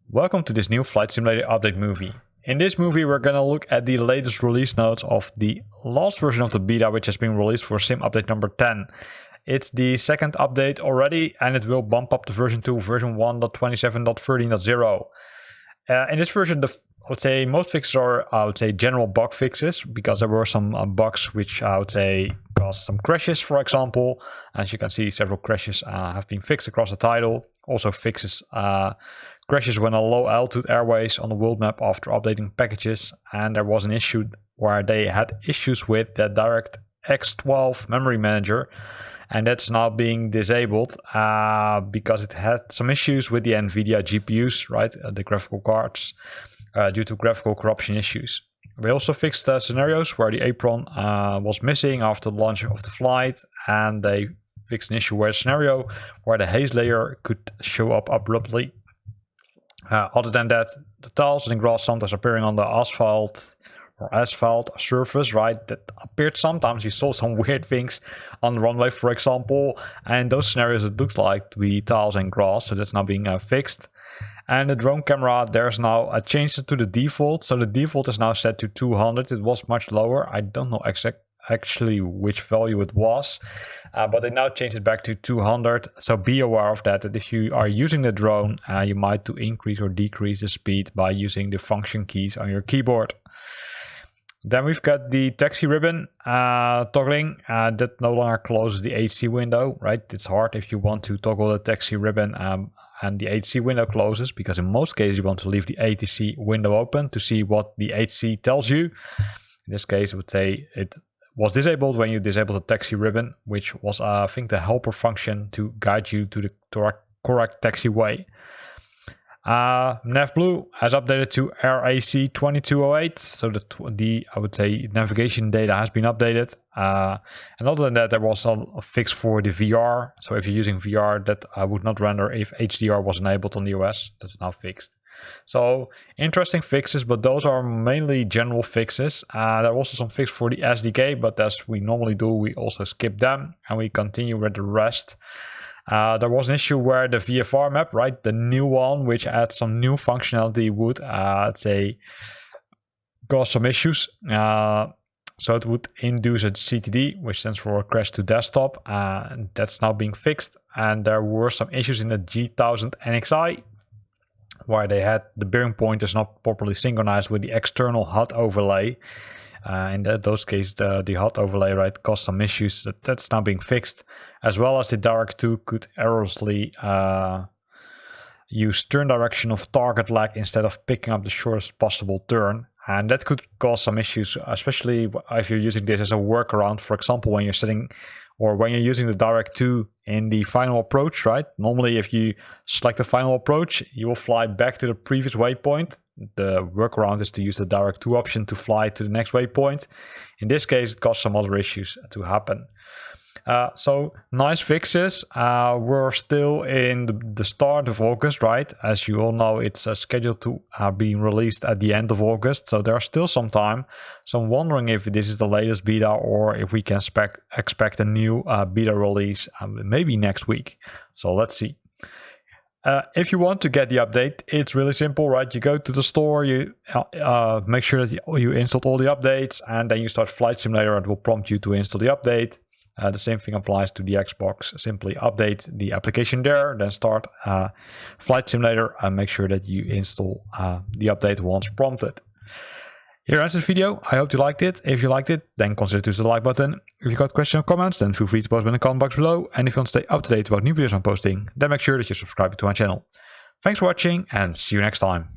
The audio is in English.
Welcome to this new Flight Simulator update movie. In this movie we're gonna look at the latest release notes of the last version of the beta, which has been released for sim update number 10. It's the second update already and it will bump up the version to version 1.27.13.0. In this version, I would say most fixes are general bug fixes, because there were some bugs which I would say caused some crashes, for example. As you can see, several crashes have been fixed across the title. Also fixes crashes when a low altitude airways on the world map after updating packages, and there was an issue where they had issues with the DirectX 12 memory manager, and that's now being disabled because it had some issues with the NVIDIA GPUs, right, the graphical cards, due to graphical corruption issues. They also fixed scenarios where the apron was missing after the launch of the flight, and they fixed an issue where a scenario where the haze layer could show up abruptly. Other than that, the tiles and grass sometimes appearing on the asphalt surface, right, that appeared sometimes. You saw some weird things on the runway, for example, and those scenarios it looks like to be tiles and grass, so that's now being fixed. And the drone camera, there's now a change to the default, so the default is now set to 200. It was much lower. I don't know actually which value it was, but they now changed it back to 200, so be aware of that if you are using the drone, you might to increase or decrease the speed by using the function keys on your keyboard. Then we've got the taxi ribbon toggling, that no longer closes the HC window, right? It's hard if you want to toggle the taxi ribbon and the HC window closes, because in most cases you want to leave the ATC window open to see what the HC tells you. In this case, I would say it was disabled when you disabled the taxi ribbon, which was I think the helper function to guide you to the correct taxiway. Nav Blue has updated to RAC 2208, so the I would say navigation data has been updated. And other than that, there was a fix for the VR. So if you're using VR, that would not render if HDR was enabled on the OS. That's now fixed. So interesting fixes, but those are mainly general fixes. There are also some fixes for the SDK, but as we normally do, we also skip them and we continue with the rest. There was an issue where the VFR map, right, the new one, which adds some new functionality, would let's say cause some issues. So it would induce a CTD, which stands for crash to desktop, and that's now being fixed. And there were some issues in the G1000 NXI, where they had the bearing pointers not properly synchronized with the external HUD overlay. In those cases, the HUD overlay, right, caused some issues. That's now being fixed, as well as the Direct 2 could erroneously use turn direction of target lag instead of picking up the shortest possible turn. And that could cause some issues, especially if you're using this as a workaround. For example, when you're setting or when you're using the Direct 2 in the final approach, right? Normally, if you select the final approach, you will fly back to the previous waypoint. The workaround is to use the Direct 2 option to fly to the next waypoint. In this case, it caused some other issues to happen. So nice fixes. We're still in the start of August, right? As you all know, it's scheduled to be released at the end of August, so there's still some time. So I'm wondering if this is the latest beta or if we can expect a new beta release maybe next week. So let's see. If you want to get the update, it's really simple, right? You go to the store, you make sure that you installed all the updates, and then you start Flight Simulator. It will prompt you to install the update. The same thing applies to the Xbox. Simply update the application there, then start Flight Simulator and make sure that you install the update once prompted. Here ends this video. I hope you liked it. If you liked it, then consider to use the like button. If you got questions or comments, then feel free to post them in the comment box below. And if you want to stay up to date about new videos I'm posting, then make sure that you subscribe to my channel. Thanks for watching and see you next time.